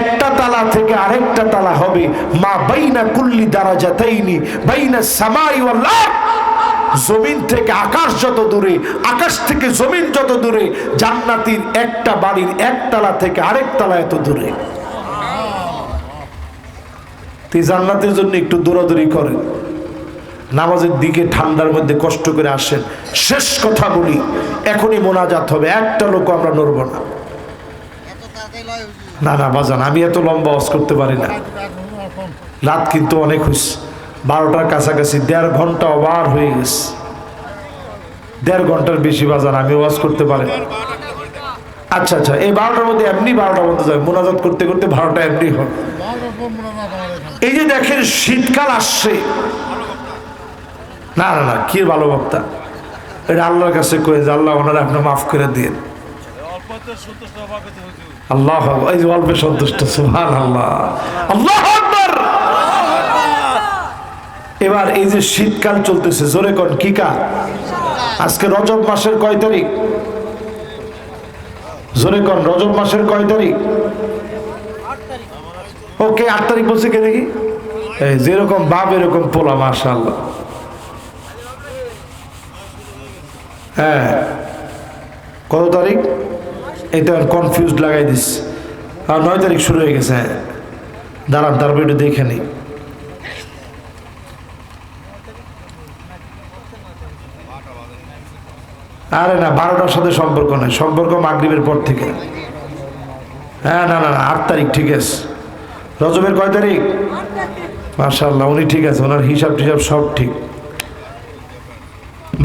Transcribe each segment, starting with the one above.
একটা তালা থেকে আরেকটা তালা হবে মা বাইনা কুল্লি দারাজাতাইনি বাইনা সামাই ওয়াল আরদ, জমিন থেকে আকাশ যত দূরে, আকাশ থেকে জমিন যত দূরে, জান্নাতীর একটা বাড়ির একতলা থেকে আরেক তলা এত দূরে। তুই জান্নাতের জন্য একটু দৌড়াদৌড়ি করেন, নামাজের দিকে ঠান্ডার মধ্যে কষ্ট করে আসেন। শেষ কথা বলি, এখনই মোনাজাত হবে, একটা লোক আমরা নড়ব না। না না বাজান, আমি এত লম্বা ওয়াজ করতে পারি না। রাত কিন্তু অনেক হয়েছে, 12টার কাছাকাছি, 1.5 ঘন্টা ওভার হয়ে গেছে, 1.5 ঘন্টার বেশি বাজান আমি ওয়াজ করতে পারি না। আচ্ছা আচ্ছা, এই 12টার মধ্যে এমনি 12টা মধ্যে যাবে, মোনাজাত করতে করতে 12টা এমনি হবে। এই যে দেখেন শীতকাল আসছে, না না না কি ভালো বক্তা, এটা আল্লাহর কাছে কয়ে যে আল্লাহ ওনারা আপনি মাফ করে দিন। আল্লাহ, এই যে অল্পে সন্তুষ্ট, সুবহানাল্লাহ, আল্লাহু আকবার। এবার এই যে শীতকাল চলতেছে, জোরে কোন কি কাল? আজকে রজব মাসের কয় তারিখ? জোরে কোন রজব মাসের কয় তারিখ? ওকে 8 তারিখ বলছে কে দেখি? এই যেরকম বাপ এরকম পোলা, মাশাআল্লাহ। হ্যাঁ, কত তারিখ? এটা কনফিউজ লাগাই দিস। আর 9 তারিখ শুরু হয়ে গেছে। হ্যাঁ দাঁড়ান, তারপর একটু দেখে নি। আরে না, 12টার সাথে সম্পর্ক নাই, সম্পর্ক মাগরিবের পর থেকে। হ্যাঁ না না না 8 তারিখ ঠিক আছে। রজবের কয় তারিখ? মাশাআল্লাহ, উনি ঠিক আছে, ওনার হিসাব টিসাব সব ঠিক।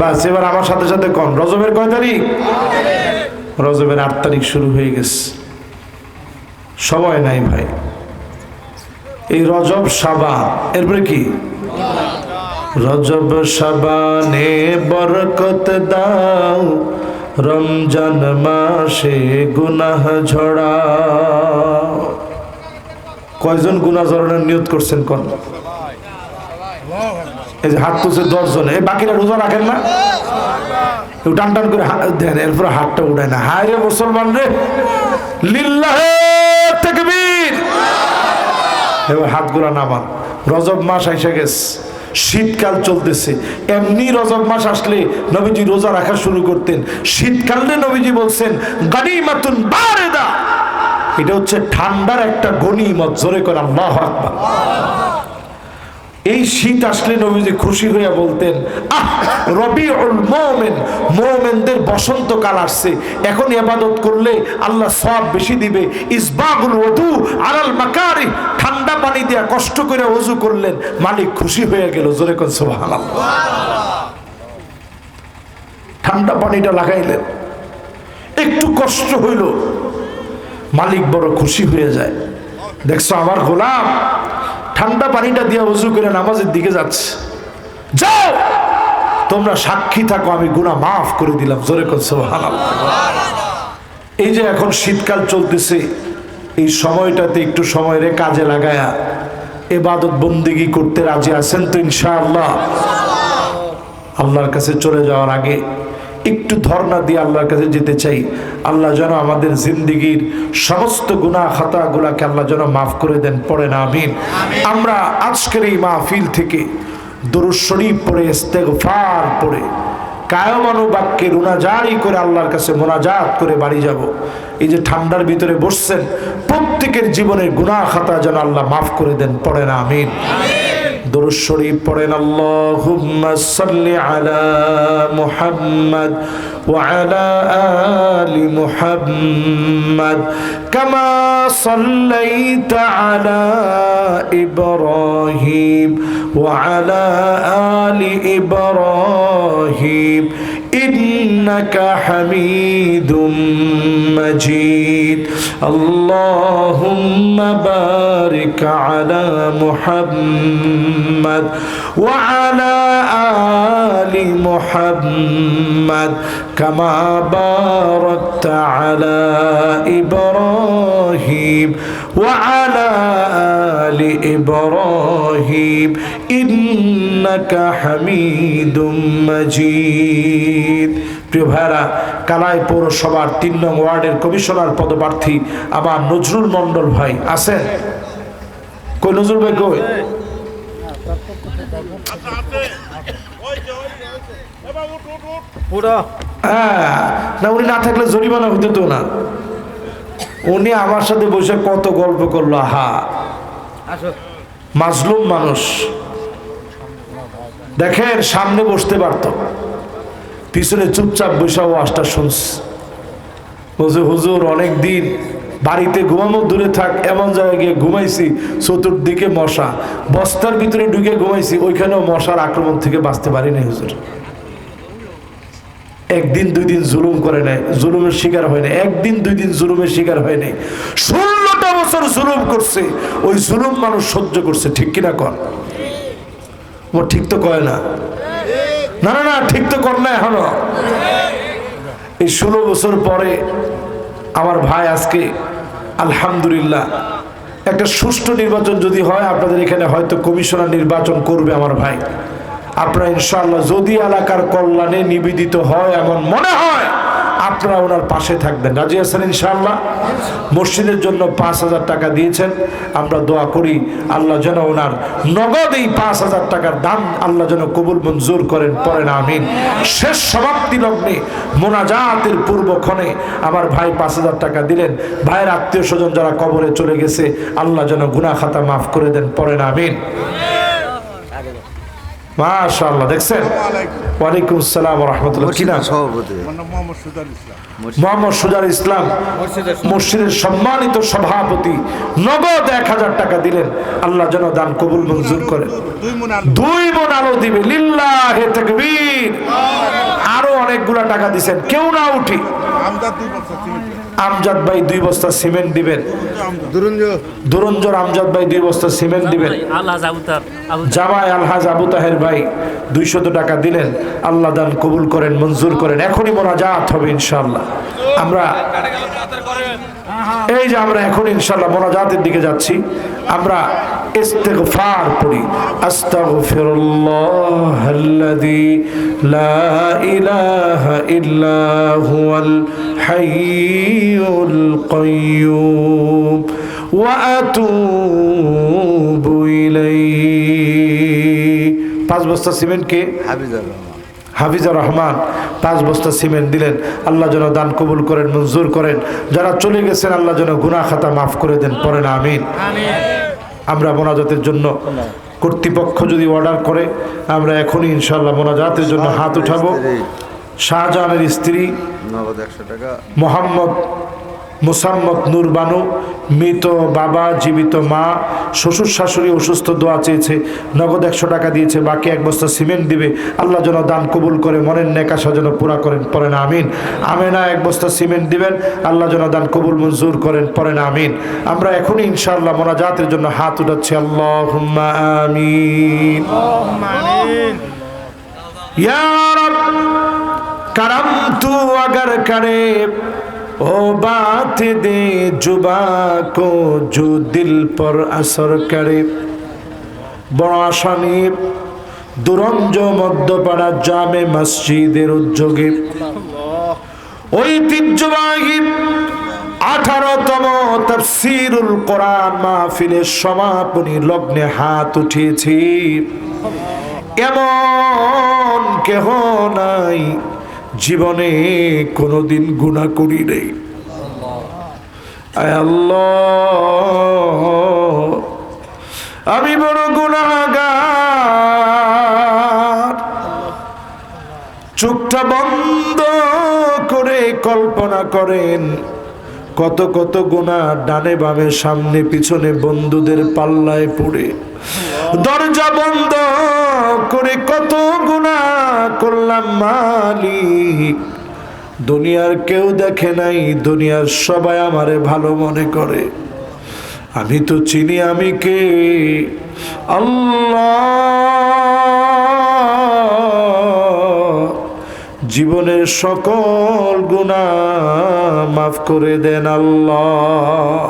বাস, এবার আমার সাথে সাথে কোন রজবের কয় তারিখ? রজবের 8 তারিখ শুরু হয়ে গেছে। সময় নাই ভাই, এই রজব শাবান, এরপরে কি? রজব শাবানে বরকত দাও, রমজান মাসে গুনাহ ঝরাও। কয়জন গুনাহ ঝরানোর নিয়ত করছেন কোন? এই যে হাত তুলছে 10 জন, এই বাকিরা রোজা রাখেন না? টান টান করে দেন, এরপর হাতটা উঠায় না। হায় রে মুসলমান রে, লিল্লাহে তাকবীর। এবার হাতগুলা নামান। রজব মাস আইসা গেছে, শীতকাল চলতেছে। এমনি রজব মাস আসলে নবীজি রোজা রাখা শুরু করতেন। শীতকালে নবীজি বলছেন গানিমাতুন বারিদা, এটা হচ্ছে ঠান্ডার একটা গনিমত। জোরে করে আল্লাহু আকবার। এই শীত আসলে নবীজি খুশি হইয়া বলতেন আহ রবিউল মুমিন, মুমিনদের বসন্তকাল আসছে, এখন ইবাদত করলে আল্লাহ সওয়াব বেশি দিবে। ইসবাগুল ওযু আলাল মাকারিহ, ঠান্ডা পানি দিয়া কষ্ট করে ওযু করলেন, মালিক খুশি হয়ে গেল। জোরে কোন সুবহানাল্লাহ। ঠান্ডা পানিটা লাগাইলেন, একটু কষ্ট হইল, মালিক বড় খুশি হয়ে যায়। দেখছো আমার গোলাম ঠান্ডা পানিটা দিয়ে ওযু করে নামাজের দিকে যাচ্ছে, যাও তোমরা সাক্ষী থাকো, আমি গুনাহ মাফ করে দিলাম। জোরে কোন সুবহানাল্লাহ। এই যে এখন শীতকাল চলতেছে, এই সময়টাতে একটু সময় রে কাজে লাগায়া ইবাদত বন্দেগী করতে রাজি আছেন তো ইনশাআল্লাহ? আল্লাহর কাছে চলে যাওয়ার আগে একটু ধর্ণা দিয়ে আল্লাহর কাছে যেতে চাই। আল্লাহ যেন আমাদের জিন্দেগির সমস্ত গুনাহ খাতাগুলাকে আল্লাহ যেন মাফ করে দেন। পড়েন আমিন। আমরা আজকের এই মাহফিল থেকে দুরূদ শরীফ পড়ে, ইস্তেগফার পড়ে, কায়মানুবাক্যে রুনাজারি করে আল্লাহর কাছে মোনাজাত করে বাড়ি যাব। এই যে ঠান্ডার ভিতরে বসছেন, প্রত্যেকের জীবনের গুনাহ খাতা যেন আল্লাহ মাফ করে দেন। পড়েন আমিন। দুরূদ শরীফ পড়েন। আল্লাহুম্মা সাল্লি আলা মুহাম্মাদ ওয়া আলা আলি মুহাম্মাদ কামা সাল্লাইতা আলা ইব্রাহিম ওয়া আলা আলি ইব্রাহিম ইন্নাকা হামিদুম মাজিদ। আল্লাহুম্মা বারিক আলা মুহাম্মাদ ওয়া আলা আলি মুহাম্মাদ কামা বারাকতা আলা ইব্রাহিম ওয়া আলা আলি ইব্রাহিম ইন্নাকা হামিদুম মাজিদ। প্রিয় ভাইরা, কালাই পৌরসভার ৩ নং ওয়ার্ডের কমিশনার পদপ্রার্থী আমার নজরুল মন্ডল ভাই আছেন? কই নজরুল ভাই কই? না, উনি না থাকলে জরিমানা হইতো তো না। উনি আমার সাথে বসে কত গল্প করলো। হা, মাজলুম মানুষ। দেখেন, সামনে বসতে পারত, পিছনে চুপচাপ বসে ওয়াজটা শুনছে। বলছে হুজুর অনেক দিন বাড়িতে ঘুমানো দূরে থাক, এমন জায়গায় গিয়ে ঘুমাইছি চতুর্দিকে মশা, বস্তার ভিতরে ঢুকে ঘুমাইছি, ওইখানেও মশার আক্রমণ থেকে বাঁচতে পারিনি হুজুর। একদিন 2 দিন জুলুম করে নাই, জুলুমের শিকার হয় নাই। একদিন 2 দিন জুলুমের শিকার হয় নাই, 16টা বছর জুলুম করছে। ওই জুলুম মানুষ সহ্য করছে। ঠিক কিনা কর? ও ঠিক তো কয় না। না না না, ঠিক তো কর না এখনো। এই 16 বছর পরে আমার ভাই আজকে আলহামদুলিল্লাহ একটা সুষ্ঠু নির্বাচন যদি হয়, আপনাদের এখানে হয়তো কমিশনার নির্বাচন করবে আমার ভাই। আপনারা ইনশাআল্লাহ যদি এলাকার কল্যাণে নিবেদিত হয় এমন মনে হয়, আপনারা ওনার পাশে থাকবেন। রাজি আছেন ইনশাআল্লাহ? মসজিদের জন্য 5,000 টাকা দিয়েছেন, আমরা দোয়া করি আল্লাহ যেন ওনার নগদ এই 5,000 টাকার দান আল্লাহ যেন কবুল মঞ্জুর করেন, পড়েন আমিন। শেষ সমাপ্তি লগ্নে মোনাজাতের পূর্বক্ষণে আমার ভাই 5,000 টাকা দিলেন। ভাইয়ের আত্মীয় স্বজন যারা কবরে চলে গেছে আল্লাহ যেন গুনাহ খাতা মাফ করে দেন, পড়েন আমিন। মাশাআল্লাহ, দেখছেন? ওয়ালাইকুম আসসালাম ওয়া রাহমাতুল্লাহ। কি নাম? সভাপতি মোহাম্মদ সুজার ইসলাম, মসজিদের সম্মানিত সভাপতি, নগদ 1,000 টাকা দিলেন। আল্লাহ যেন দান কবুল মঞ্জুর করেন। 2 মণ আলো দিবে, লিল্লাহি তাকবীর। আরো অনেকগুলা টাকা দিবেন, কেউ না উঠি। আমজাদ ভাই 2 বস্তা সিমেন্ট দিবেন। দুরঞ্জোর আমজাদ ভাই 2 বস্তা সিমেন্ট দিবেন। জামাই আলহাজ আবু তাহের ভাই 200 টাকা দিলেন। আল্লাহ দান কবুল করেন, মঞ্জুর করেন। এখনই মোনাজাত হবে ইনশাআল্লাহ। আমরা এই যে আমরা এখন ইনশাআল্লাহ মোনাজাতের দিকে যাচ্ছি। আমরা ইস্তিগফার পড়ি। আস্তাগফিরুল্লাহাল্লাযী লা ইলাহা ইল্লা হুয়াল হাইয়ুল কাইয়্যুম ওয়া আতুবু ইলাইহি। 5 বস্তা সিমেন্ট কে? হাফিজুর রহমান 5 বস্তা সিমেন্ট দিলেন। আল্লাহ যেন দান কবুল করেন, মঞ্জুর করেন। যারা চলে গেছেন আল্লাহ যেন গুনাহ খাতা মাফ করে দেন, পড়েন আমিন। আমরা মোনাজাতের জন্য কর্তৃপক্ষ যদি অর্ডার করে আমরা এখনই ইনশাআল্লাহ মোনাজাতের জন্য হাত উঠাবো। শাহজাহানের স্ত্রী মোহাম্মদ মুসাম্মদ নূর বানু, মৃত বাবা, জীবিত মা, শ্বশুর শাশুড়ি অসুস্থ, দোয়া চেয়েছে, নগদ 100 টাকা দিয়েছে, বাকি 1 বস্তা সিমেন্ট দিবে। আল্লাহ যেন দান কবুল করে মনের নেক আশা যেন পুরা করেন, পড়েন আমিন। আমেনা 1 বস্তা সিমেন্ট দিবেন, আল্লাহ যেন দান কবুল মঞ্জুর করেন, পড়েন আমিন। আমরা এখনই ইনশাআল্লাহ মোনাজাতের জন্য হাত উঠাচ্ছি। আল্লাহুম্মা আমিন। ইয়া রব करम तू अगर करे ओ बात दे जुबा को जो दिल पर असर करे। বড় আসামি দুরঞ্জ মধ্যপাড়া জামে মসজিদের উদ্যোগে ঐতিহ্যবাহী 18তম তাফসীরুল কোরআন মাহফিলের সমাপনী লগ্নে হাত উঠিয়েছি। এমন কেহ নাই জীবনে কোনদিন গুনাহ করি নাই। আয় আল্লাহ, আমি বড় গুনাহগার। চোখটা বন্ধ করে কল্পনা করেন কত কত গুনাহ ডানে বামে সামনে পিছনে বন্ধুদের পাল্লায় পড়ে, দরজা বন্ধ করে কত গুনাহ করলাম মালিক। দুনিয়ার কেউ দেখে নাই, দুনিয়ার সবাই আমারে ভালো মনে করে। আমি তো চিনি আমি কে। আল্লাহ জীবনের সকল গুনাহ মাফ করে দেন আল্লাহ।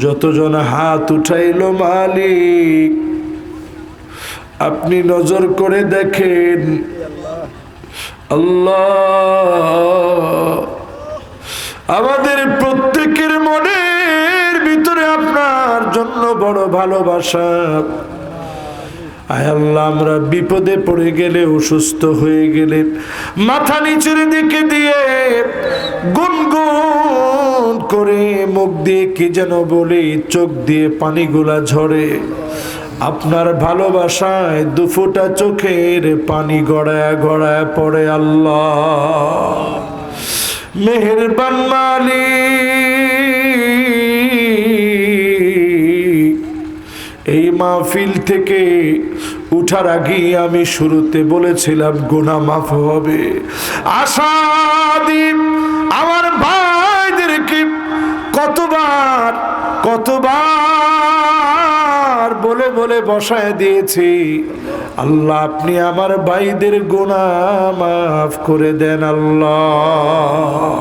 যতজন হাত উঠাইলো মালিক আপনি নজর করে দেখেন, আল্লাহ, আমাদের প্রত্যেকের মনের ভিতরে আপনার জন্য বড় ভালোবাসা। আয় আল্লাহ, আমরা বিপদে পড়ে গেলে, অসুস্থ হয়ে গেলে, মাথা নিচের দিকে দিয়ে গুনগুন করে মুখ দিয়ে কি যেন বলি, চোখ দিয়ে পানিগুলা ঝরে, আপনার ভালোবাসায় দুফোঁটা চোখের পানি গড়ায় গড়ায় পড়ে। আল্লাহ, মেহেরবান মালিক, এই মাহফিল থেকে উঠার আগে আমি শুরুতে বলেছিলাম গুনাহ মাফ হবে। আশা দিন আমার ভাইদেরকে কতবার কতবার বলে বলে বসায় দিয়েছি। আল্লাহ, আপনি আমার ভাইদের গুনাহ মাফ করে দেন। আল্লাহ,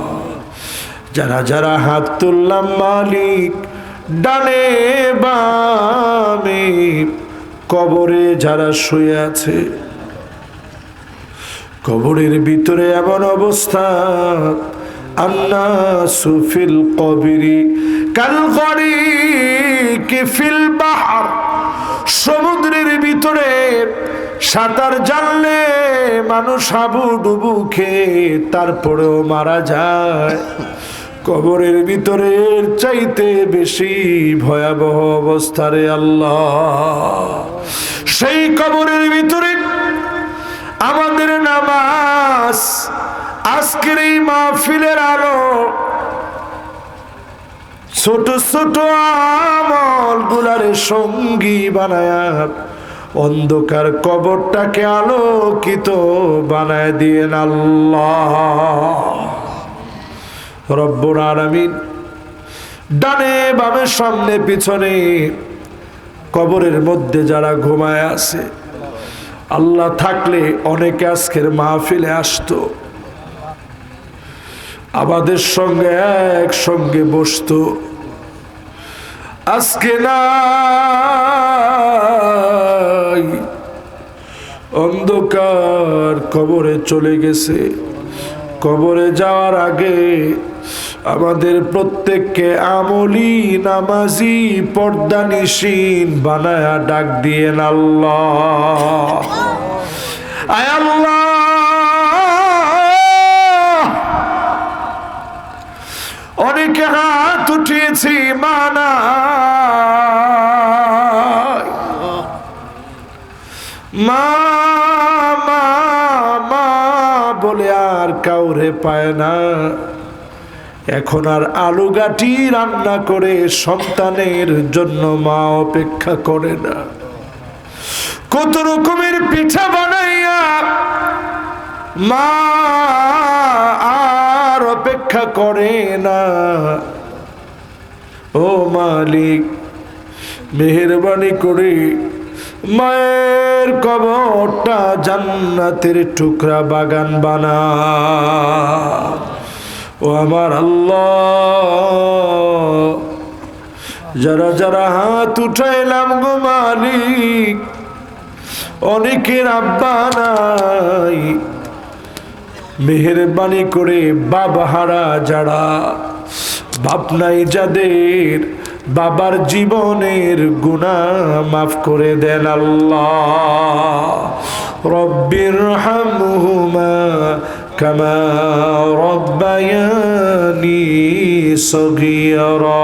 যারা যারা হাত তুললাম মালিক, ডানে বামে কবরে যারা শুয়ে আছে, কবরের ভিতরে এমন অবস্থা, আন্নাসু ফিল কবরি কাল গরিকি ফিল বাহর, সমুদ্রের ভিতরে সাঁতার জানলে মানুষ হাবুডুবু খেয়ে তারপরেও মারা যায়। কবরের ভিতরে চাইতে বেশি ভয়াবহ অবস্থা রে আল্লাহ। সেই কবরের ভিতরে আমাদের নামাজ, আজকের এই মাহফিলের আলো, ছোট ছোট আমল গুলারে সঙ্গী বানায়া অন্ধকার কবরটাকে আলোকিত বানায় দিয়েন আল্লাহ রব্বুল আলামিন। ডানে বামে সামনে পিছনে কবরের মধ্যে যারা ঘুমায় আছে, আল্লাহ থাকলে অনেকে আজকের মাহফিলে আসতো, আমাদের সঙ্গে একসঙ্গে বসতো। আজকে নাই, অন্ধকার কবরে চলে গেছে। কবরে যাওয়ার আগে আমাদের প্রত্যেককে আমলি নামাজি পর্দানিশীন বানায়া ডাক দিয়েন আল্লাহ। আয় আল্লাহ, অনেকে হাত উঠিয়েছি মানা মা মা মা বলে আর কাউরে পায় না। এখন আর আলু গাটি রান্না করে সন্তানের জন্য মা অপেক্ষা করে না, কত রকমের পিঠা বানাইয়া মা আর অপেক্ষা করে না। ও মালিক, মেহেরবানি করে মায়ের কবরটা জান্নাতের টুকরা বাগান বানা। ও আমার আল্লাহ, যারা যারা হাত উঠাইলাম গো মালিক, অনেকের আব্বা নাই, মেহেরবানি করে বাবাহারা যারা, বাপ নাই যাদের, বাবার জীবনের গুনাহ মাফ করে দেন আল্লাহ। রব্বির হামহুমা কামা রব্বায়ানি সগীরা।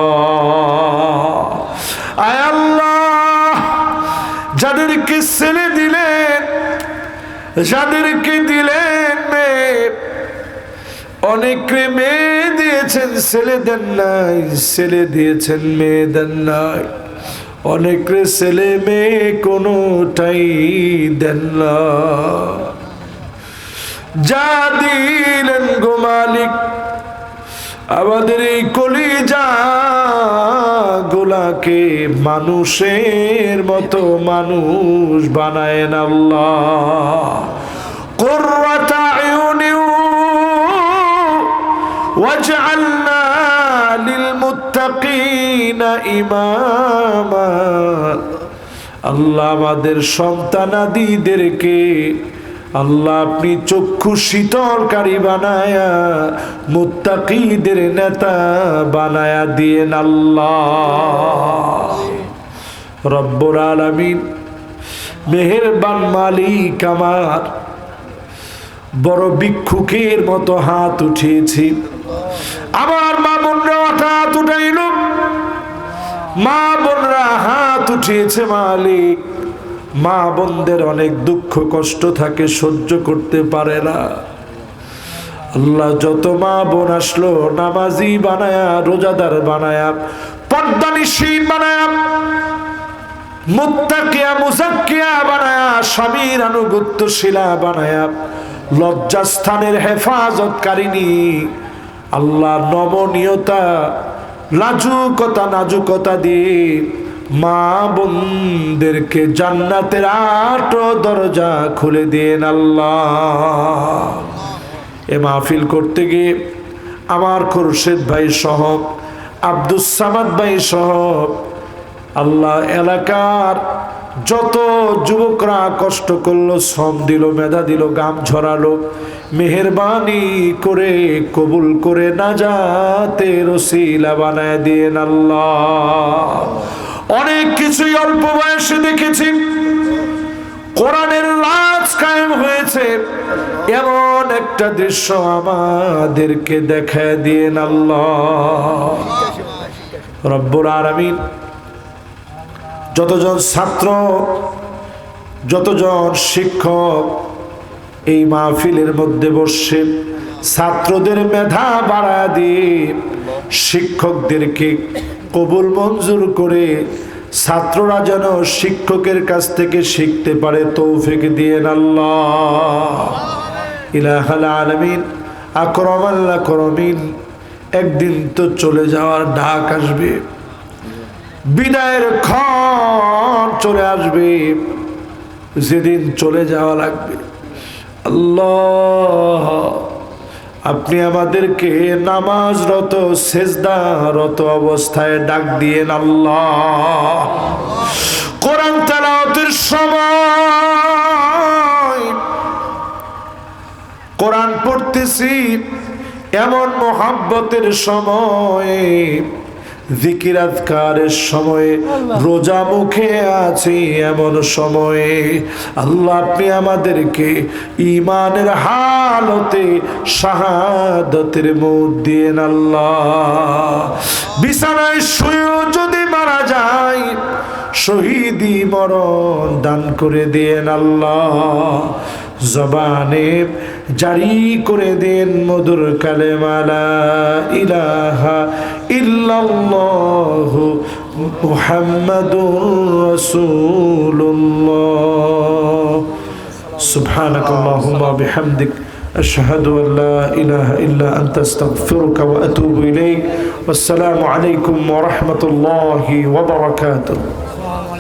আয় আল্লাহ, যাদেরকে ছেলে দিলেন, যাদেরকে দিলেন মেয়ে, অনেকে মেয়ে দিয়েছেন ছেলে দেন নাই, ছেলে দিয়েছেন মেয়ে দেন নাই, অনেকে ছেলে মেয়ে কোনোটাই দেন না। যা দিলেন গো মালিক, আমাদের এই কলিজা গোলাকে মানুষের মতো মানুষ বানায়েন আল্লাহ। কুররাতা আয়ুনি ওয়াজআলনা লিল মুত্তাকিনা ইমামা। আল্লাহ, আমাদের সন্তানাদিদেরকে আল্লাহ আপনি চক্ষু শীতলকারী বানায়া মুত্তাকিদের নেতা বানায়া দিয়েন আল্লাহ। রব্বুল আলামিন মেহেরবান মালিক, আমার বড় ভিক্ষুকের মতো হাত উঠিয়েছি, আমার মা বোনরা হাত উঠাইল, মা বোনরা হাত উঠিয়েছে মালিক। মা বোনদের অনেক দুঃখ কষ্ট থাকে, সহ্য করতে পারে না আল্লাহ। যত মা বোন আসলো নামাজি বানায়া, রোজাদার বানায়া, পর্দানিশী বানায়া, মুত্তাকিয়া মুজাক্কিয়া বানায়া, স্বামীর আনুগত্যশীলা বানায়া, লজ্জাস্থানের হেফাজতকারিনী আল্লাহ, নমনীয়তা, লাজুকতা, নাজুকতা দিয়ে মা বোনদেরকে জান্নাতের 8 দরজা খুলে দেন আল্লাহ। এ মাহফিল করতে গিয়ে আমার খুরশেদ ভাই সহ, আব্দুস সামাদ ভাই সহ আল্লাহ এলাকার যত যুবকরা কষ্ট করলো, শ্রম দিল, মেধা দিল, গাম ঝরালো, মেহেরবানি করে কবুল করে নাজাতের ওসিলা বানায় দিয়েন আল্লাহ। অনেক কিছুই অল্প বয়সে দেখেছি, কোরআনের রাজ কায়েম হয়েছে, এমন একটা দৃশ্য আমাদেরকে দেখায় দিয়েন আল্লাহ। রব্বুল আলামিন যতজন ছাত্র, যতজন শিক্ষক এই মাহফিলের মধ্যে বসে ছাত্রদের মেধা বাড়া দিয়ে শিক্ষকদেরকে কবুল মঞ্জুর করে ছাত্ররা যেন শিক্ষকের কাছ থেকে শিখতে পারে তৌফিক দিয়েন আল্লাহ। ইলাহাল আলামিন আকরামাল আকরামিন। একদিন তো চলে যাওয়ার ডাক আসবে, বিদায়ের ক্ষণ চলে আসবে, যেদিন চলে যাওয়া লাগবে আল্লাহ আপনি আমাদেরকে নামাজরত, সেজদারত অবস্থায় ডাক দিয়েন আল্লাহ। কোরআন তেলাওয়াতের সময় কোরআন পড়তেছি এমন মোহাব্বতের সময়, জিকির আজকারের সময়ে, রোজা মুখে আছি এমন সময়ে আল্লাহ আপনি আমাদেরকে ঈমানের হালতে শাহাদাতের মউত দিয়েন আল্লাহ। বিছানায় শুয়েও যদি মারা যায় শহীদি মরণ দান করে দিয়েন আল্লাহ। জবানে জারি করে দেন মধুর কালেমা লা ইলাহা ইল্লাল্লাহ মুহাম্মাদুর রাসূলুল্লাহ। সুবহানাকাল্লাহুম্মা বিহামদিক আশহাদু আল লা ইলাহা ইল্লা আনতা আস্তাগফিরুকা ওয়া আতুবু ইলাইক। ওয়াসসালামু আলাইকুম ওয়া রাহমাতুল্লাহি ওয়া বারাকাতুহু।